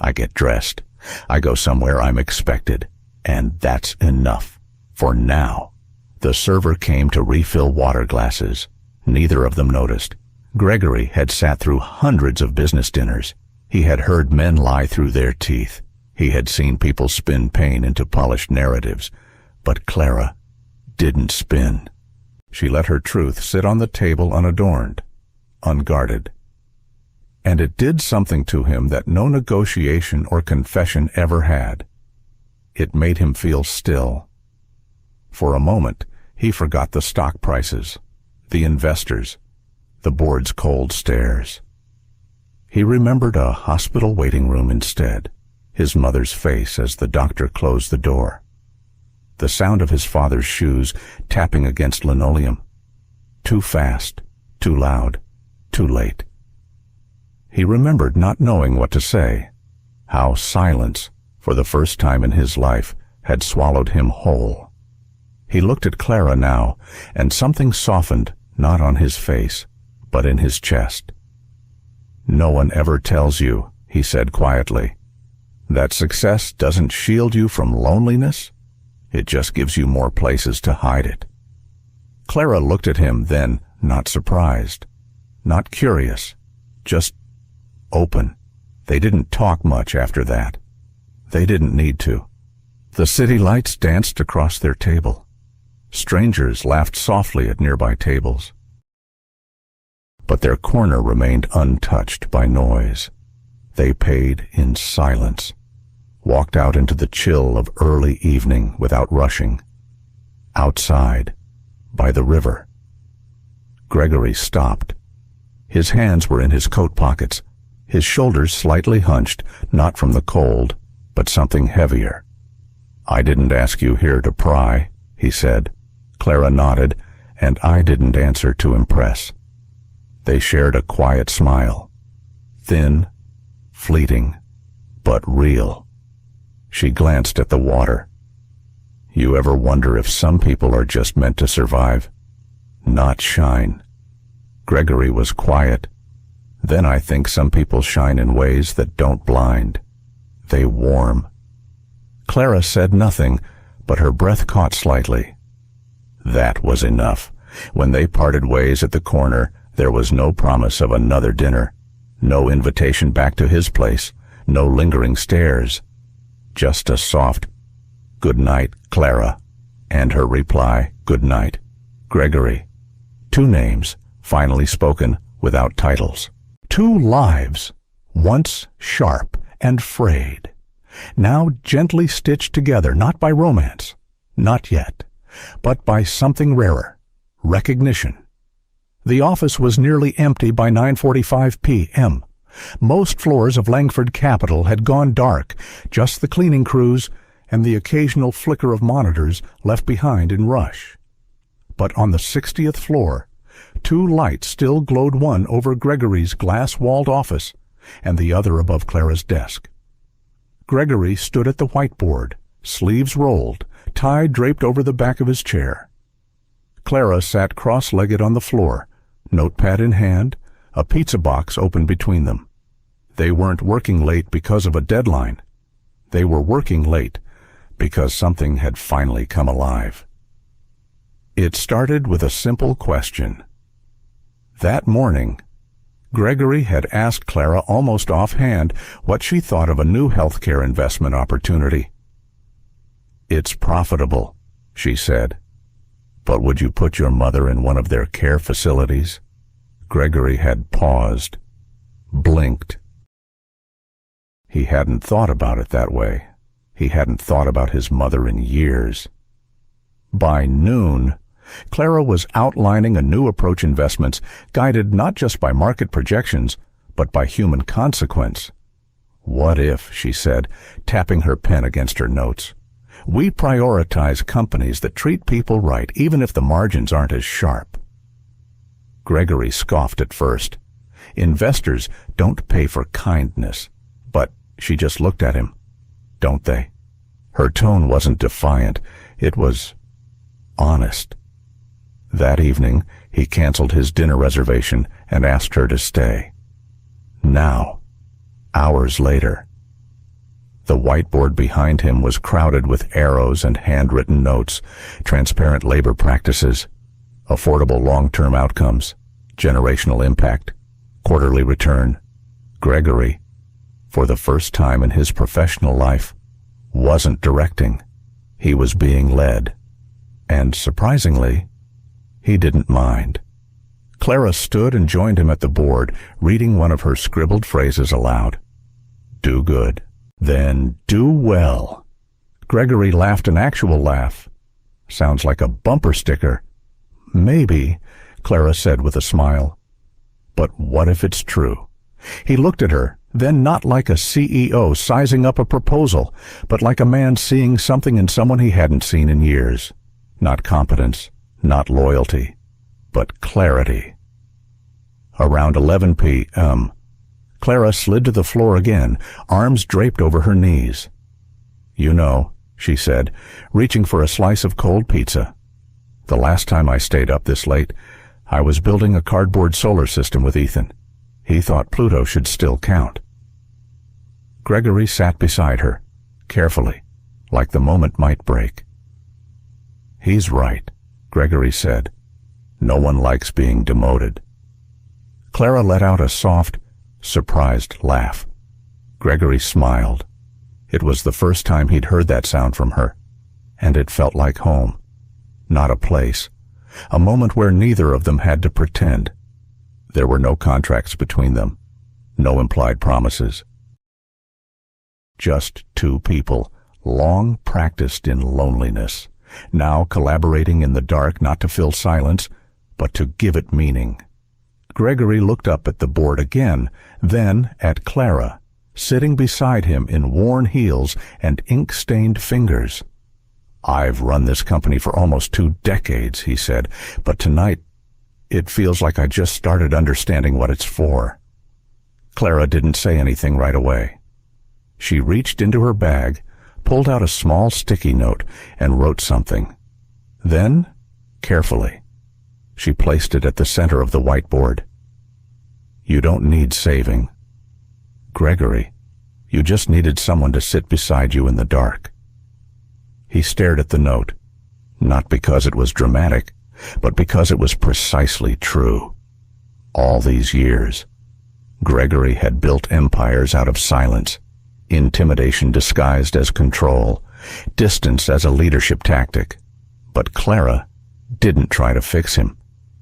I get dressed. I go somewhere I'm expected. And that's enough. For now. The server came to refill water glasses. Neither of them noticed. Gregory had sat through hundreds of business dinners. He had heard men lie through their teeth. He had seen people spin pain into polished narratives. But Clara didn't spin. She let her truth sit on the table unadorned, unguarded. And it did something to him that no negotiation or confession ever had. It made him feel still. For a moment, he forgot the stock prices, the investors, the board's cold stares. He remembered a hospital waiting room instead, his mother's face as the doctor closed the door, the sound of his father's shoes tapping against linoleum. Too fast, too loud, too late. He remembered not knowing what to say, how silence, for the first time in his life, had swallowed him whole. He looked at Clara now, and something softened, not on his face, but in his chest. "No one ever tells you," he said quietly, "that success doesn't shield you from loneliness. It just gives you more places to hide it." Clara looked at him then, not surprised, not curious, just open. They didn't talk much after that. They didn't need to. The city lights danced across their table. Strangers laughed softly at nearby tables. But their corner remained untouched by noise. They paid in silence, walked out into the chill of early evening without rushing. Outside, by the river. Gregory stopped. His hands were in his coat pockets, his shoulders slightly hunched, not from the cold, but something heavier. "I didn't ask you here to pry," he said. Clara nodded, and I didn't answer to impress. They shared a quiet smile. Thin, fleeting, but real. She glanced at the water. "You ever wonder if some people are just meant to survive, not shine?" Gregory was quiet. "Then I think some people shine in ways that don't blind. They warm." Clara said nothing, but her breath caught slightly. That was enough. When they parted ways at the corner, there was no promise of another dinner, no invitation back to his place, no lingering stares. Just a soft, "Good night, Clara," and her reply, "Good night, Gregory." Two names, finally spoken without titles. Two lives, once sharp and frayed, now gently stitched together, not by romance, not yet, but by something rarer, recognition. The office was nearly empty by 9:45 p.m. Most floors of Langford Capital had gone dark, just the cleaning crews and the occasional flicker of monitors left behind in rush. But on the 60th floor, two lights still glowed, one over Gregory's glass-walled office and the other above Clara's desk. Gregory stood at the whiteboard, sleeves rolled, tie draped over the back of his chair. Clara sat cross-legged on the floor, notepad in hand, a pizza box open between them. They weren't working late because of a deadline. They were working late because something had finally come alive. It started with a simple question. That morning, Gregory had asked Clara almost offhand what she thought of a new healthcare investment opportunity. "It's profitable," she said. "But would you put your mother in one of their care facilities?" Gregory had paused, blinked. He hadn't thought about it that way. He hadn't thought about his mother in years. By noon, Clara was outlining a new approach to investments, guided not just by market projections, but by human consequence. "What if," she said, tapping her pen against her notes, "we prioritize companies that treat people right, even if the margins aren't as sharp?" Gregory scoffed at first. Investors don't pay for kindness. But she just looked at him. "Don't they?" Her tone wasn't defiant. It was honest. That evening, he canceled his dinner reservation and asked her to stay. Now, hours later, the whiteboard behind him was crowded with arrows and handwritten notes, transparent labor practices, affordable long-term outcomes, generational impact, quarterly return. Gregory, for the first time in his professional life, wasn't directing. He was being led. And surprisingly, he didn't mind. Clara stood and joined him at the board, reading one of her scribbled phrases aloud. "Do good, then do well." Gregory laughed an actual laugh. "Sounds like a bumper sticker." "Maybe," Clara said with a smile. "But what if it's true?" He looked at her, then not like a CEO sizing up a proposal, but like a man seeing something in someone he hadn't seen in years. Not competence, not loyalty, but clarity. Around 11 p.m., Clara slid to the floor again, arms draped over her knees. "You know," she said, reaching for a slice of cold pizza, "the last time I stayed up this late, I was building a cardboard solar system with Ethan. He thought Pluto should still count." Gregory sat beside her, carefully, like the moment might break. "He's right," Gregory said. "No one likes being demoted." Clara let out a soft, surprised laugh. Gregory smiled. It was the first time he'd heard that sound from her, and it felt like home. Not a place. A moment where neither of them had to pretend. There were no contracts between them, no implied promises. Just two people, long practiced in loneliness, now collaborating in the dark not to fill silence, but to give it meaning. Gregory looked up at the board again, then at Clara, sitting beside him in worn heels and ink-stained fingers. "I've run this company for almost 2 decades," he said, "but tonight it feels like I just started understanding what it's for." Clara didn't say anything right away. She reached into her bag, pulled out a small sticky note, and wrote something. Then, carefully, she placed it at the center of the whiteboard. "You don't need saving. Gregory, you just needed someone to sit beside you in the dark." He stared at the note, not because it was dramatic, but because it was precisely true. All these years, Gregory had built empires out of silence, intimidation disguised as control, distance as a leadership tactic. But Clara didn't try to fix him.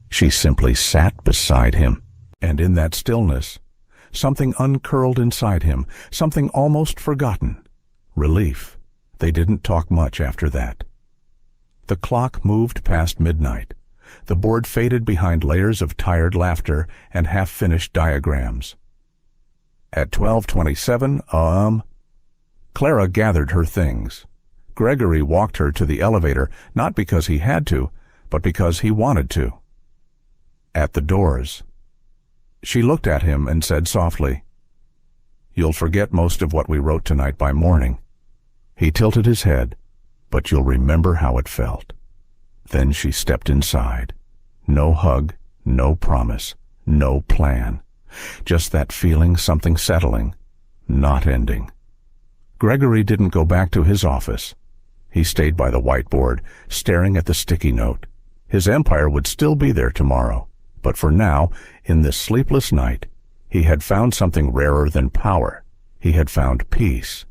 She simply sat beside him, and in that stillness, something uncurled inside him, something almost forgotten. Relief. They didn't talk much after that. The clock moved past midnight. The board faded behind layers of tired laughter and half-finished diagrams. At 12:27, Clara gathered her things. Gregory walked her to the elevator, not because he had to, but because he wanted to. At the doors, she looked at him and said softly, "You'll forget most of what we wrote tonight by morning." He tilted his head, "But you'll remember how it felt." Then she stepped inside. No hug, no promise, no plan. Just that feeling, something settling, not ending. Gregory didn't go back to his office. He stayed by the whiteboard, staring at the sticky note. His empire would still be there tomorrow, but for now, in this sleepless night, he had found something rarer than power. He had found peace.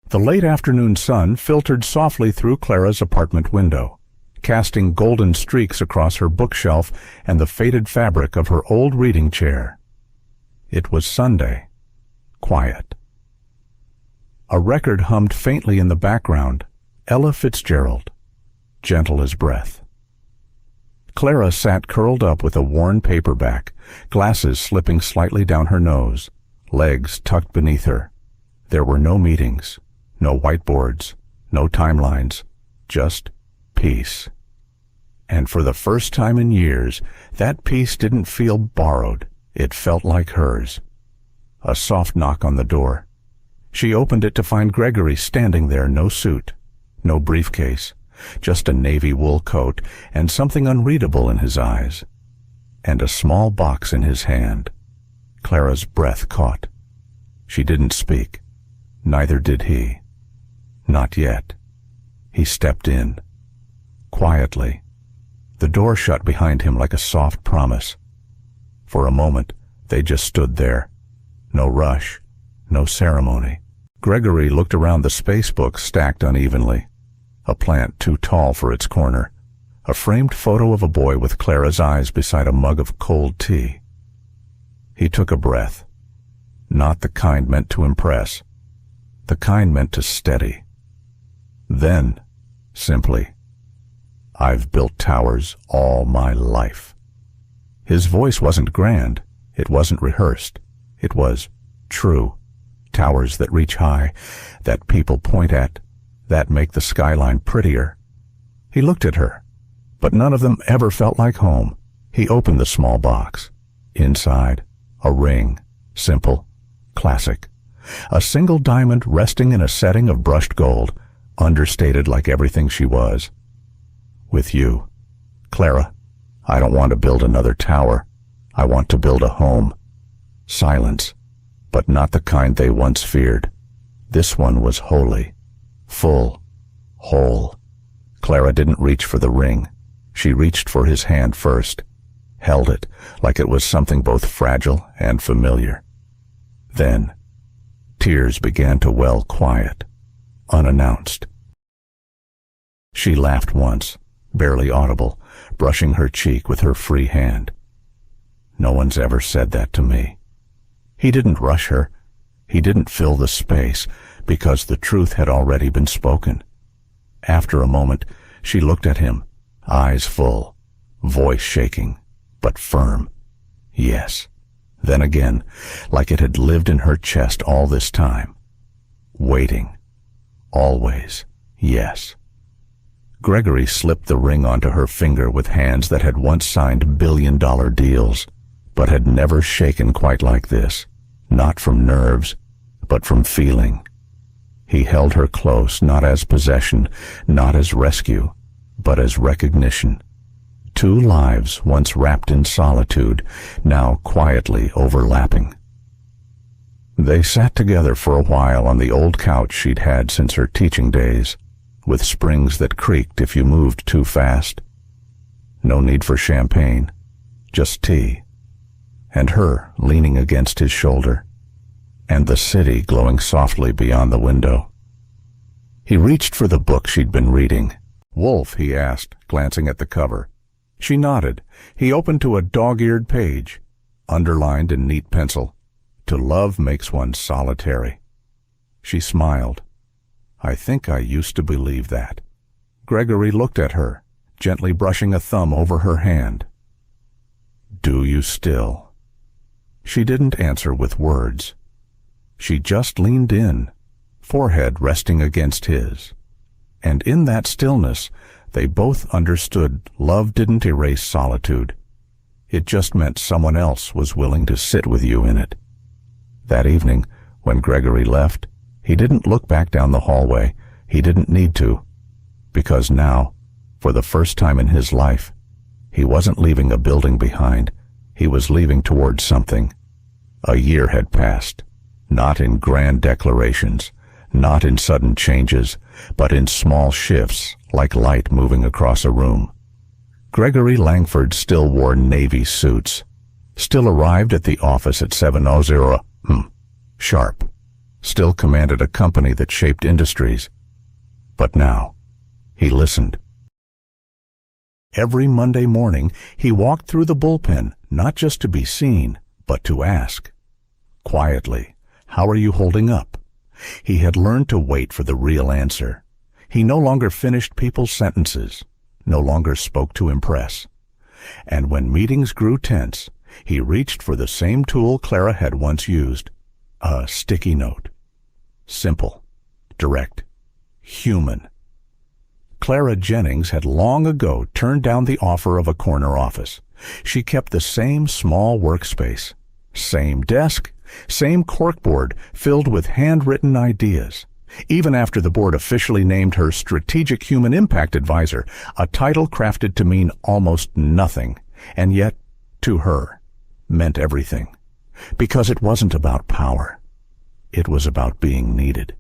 The late afternoon sun filtered softly through Clara's apartment window, casting golden streaks across her bookshelf and the faded fabric of her old reading chair. It was Sunday. Quiet. A record hummed faintly in the background. Ella Fitzgerald. gentle as breath. Clara sat curled up with a worn paperback, glasses slipping slightly down her nose, legs tucked beneath her. There were no meetings, no whiteboards, no timelines, just peace. And for the first time in years, that peace didn't feel borrowed. It felt like hers. A soft knock on the door. She opened it to find Gregory standing there, no suit, no briefcase, just a navy wool coat and something unreadable in his eyes, and a small box in his hand. Clara's breath caught. She didn't speak. Neither did he. Not yet. He stepped in. Quietly. The door shut behind him like a soft promise. For a moment, they just stood there. No rush, no ceremony. Gregory looked around the space books stacked unevenly. A plant too tall for its corner. A framed photo of a boy with Clara's eyes beside a mug of cold tea. He took a breath. Not the kind meant to impress. The kind meant to steady. Then, simply, "I've built towers all my life." His voice wasn't grand. It wasn't rehearsed. It was true. Towers that reach high, that people point at, that make the skyline prettier. He looked at her, but none of them ever felt like home. He opened the small box. Inside, a ring, simple, classic. A single diamond resting in a setting of brushed gold, understated like everything she was. "With you, Clara, I don't want to build another tower. I want to build a home." Silence, but not the kind they once feared. This one was holy. Full, whole. Clara didn't reach for the ring. She reached for his hand first, held it like it was something both fragile and familiar. Then, tears began to well quiet, unannounced. She laughed once, barely audible, brushing her cheek with her free hand. "No one's ever said that to me." He didn't rush her. He didn't fill the space, because the truth had already been spoken. After a moment, she looked at him, eyes full, voice shaking, but firm. Yes. Then again, like it had lived in her chest all this time. Waiting. Always. Yes. Gregory slipped the ring onto her finger with hands that had once signed billion-dollar deals, but had never shaken quite like this. Not from nerves, but from feeling. He held her close, not as possession, not as rescue, but as recognition. Two lives once wrapped in solitude, now quietly overlapping. They sat together for a while on the old couch she'd had since her teaching days, with springs that creaked if you moved too fast. No need for champagne, just tea, and her leaning against his shoulder, and the city glowing softly beyond the window. He reached for the book she'd been reading. "Wolf?" he asked, glancing at the cover. She nodded. He opened to a dog-eared page, underlined in neat pencil. "To love makes one solitary." She smiled. "I think I used to believe that." Gregory looked at her, gently brushing a thumb over her hand. "Do you still?" She didn't answer with words. She just leaned in, forehead resting against his. And in that stillness, they both understood love didn't erase solitude. It just meant someone else was willing to sit with you in it. That evening, when Gregory left, he didn't look back down the hallway. He didn't need to. Because now, for the first time in his life, he wasn't leaving a building behind. He was leaving towards something. A year had passed. Not in grand declarations, not in sudden changes, but in small shifts, like light moving across a room. Gregory Langford still wore navy suits, still arrived at the office at 7:00 sharp, still commanded a company that shaped industries. But now, he listened. Every Monday morning, he walked through the bullpen, not just to be seen, but to ask. Quietly, "How are you holding up?" He had learned to wait for the real answer. He no longer finished people's sentences. no longer spoke to impress. And when meetings grew tense, he reached for the same tool Clara had once used, a sticky note. Simple, direct, human. Clara Jennings had long ago turned down the offer of a corner office. She kept the same small workspace, same desk, same corkboard filled with handwritten ideas. Even after the board officially named her Strategic Human Impact Advisor, a title crafted to mean almost nothing, and yet, to her, meant everything. Because it wasn't about power. It was about being needed,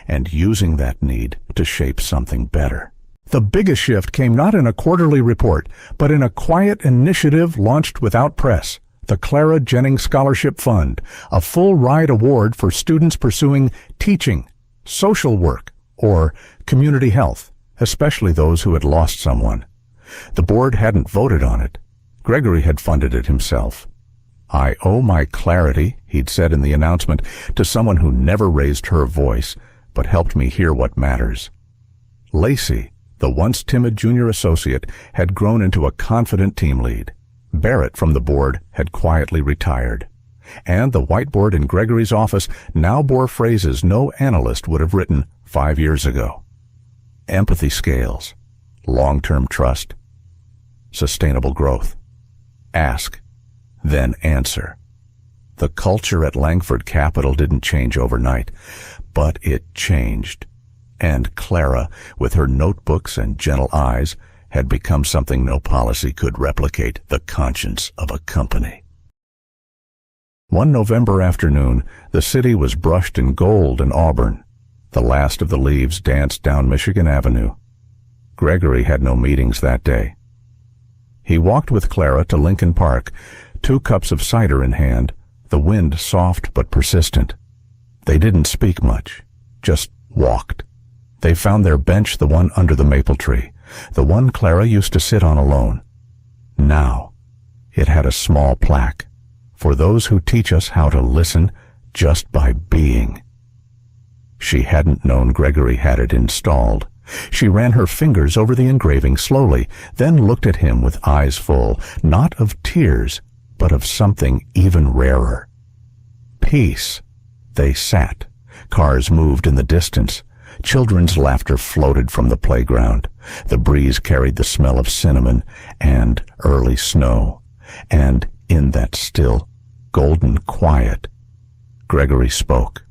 and using that need to shape something better. The biggest shift came not in a quarterly report, but in a quiet initiative launched without press. The Clara Jennings Scholarship Fund, a full-ride award for students pursuing teaching, social work, or community health, especially those who had lost someone. The board hadn't voted on it. Gregory had funded it himself. "I owe my clarity," he'd said in the announcement, "to someone who never raised her voice, but helped me hear what matters." Lacey, the once timid junior associate, had grown into a confident team lead. Barrett from the board had quietly retired. And the whiteboard in Gregory's office now bore phrases no analyst would have written 5 years ago. Empathy scales, long-term trust, sustainable growth. Ask, then answer. The culture at Langford Capital didn't change overnight, but it changed. And Clara, with her notebooks and gentle eyes, had become something no policy could replicate, the conscience of a company. One November afternoon, the city was brushed in gold and auburn. The last of the leaves danced down Michigan Avenue. Gregory had no meetings that day. He walked with Clara to Lincoln Park, 2 cups of cider in hand, the wind soft but persistent. They didn't speak much, just walked. They found their bench, the one under the maple tree, the one Clara used to sit on alone. Now, it had a small plaque, "For those who teach us how to listen just by being." She hadn't known Gregory had it installed. She ran her fingers over the engraving slowly, then looked at him with eyes full, not of tears, but of something even rarer. Peace. They sat. Cars moved in the distance. Children's laughter floated from the playground. The breeze carried the smell of cinnamon and early snow. And in that still, golden quiet, Gregory spoke.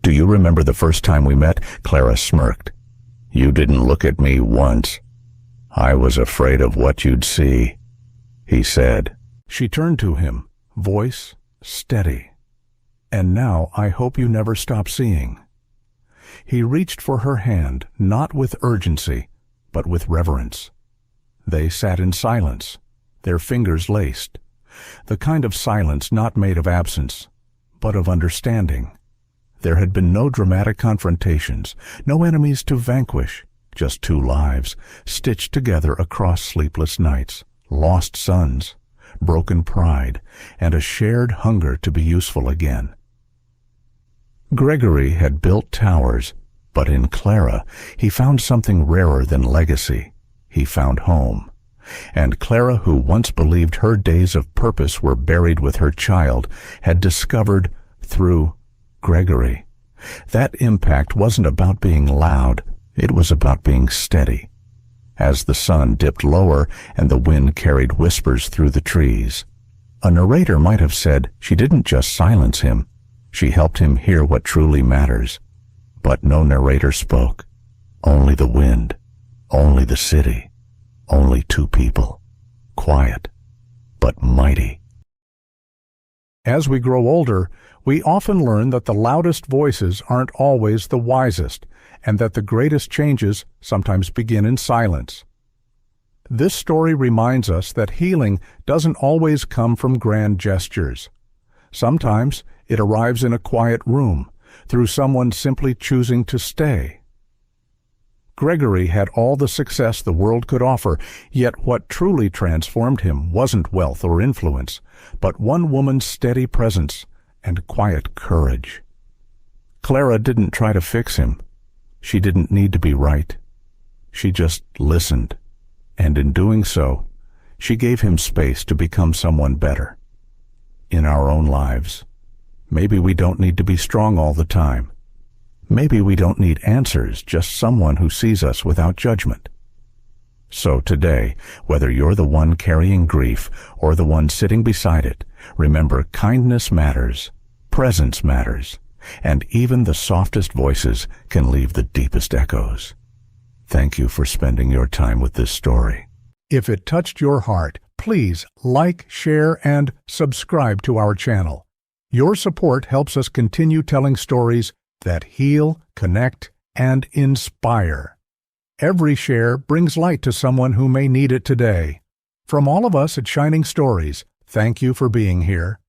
"Do you remember the first time we met?" Clara smirked. "You didn't look at me once. I was afraid of what you'd see," he said. She turned to him, voice steady. "And now I hope you never stop seeing." He reached for her hand, not with urgency, but with reverence. They sat in silence, their fingers laced, the kind of silence not made of absence, but of understanding. There had been no dramatic confrontations, no enemies to vanquish, just 2 lives, stitched together across sleepless nights, lost sons, broken pride, and a shared hunger to be useful again. Gregory had built towers, but in Clara he found something rarer than legacy. He found home. And Clara, who once believed her days of purpose were buried with her child, had discovered, through Gregory, that impact wasn't about being loud, it was about being steady. As the sun dipped lower and the wind carried whispers through the trees, a narrator might have said she didn't just silence him, she helped him hear what truly matters. But no narrator spoke. Only the wind, only the city, only 2 people, quiet but mighty. As we grow older, we often learn that the loudest voices aren't always the wisest, and that the greatest changes sometimes begin in silence. This story reminds us that healing doesn't always come from grand gestures. Sometimes it arrives in a quiet room, through someone simply choosing to stay. Gregory had all the success the world could offer, yet what truly transformed him wasn't wealth or influence, but one woman's steady presence and quiet courage. Clara didn't try to fix him. She didn't need to be right. She just listened, And in doing so, she gave him space to become someone better. In our own lives, maybe we don't need to be strong all the time. Maybe we don't need answers, just someone who sees us without judgment. So today, whether you're the one carrying grief or the one sitting beside it, remember kindness matters, presence matters, and even the softest voices can leave the deepest echoes. Thank you for spending your time with this story. If it touched your heart, please like, share, and subscribe to our channel. Your support helps us continue telling stories that heal, connect, and inspire. Every share brings light to someone who may need it today. From all of us at Shining Stories, thank you for being here.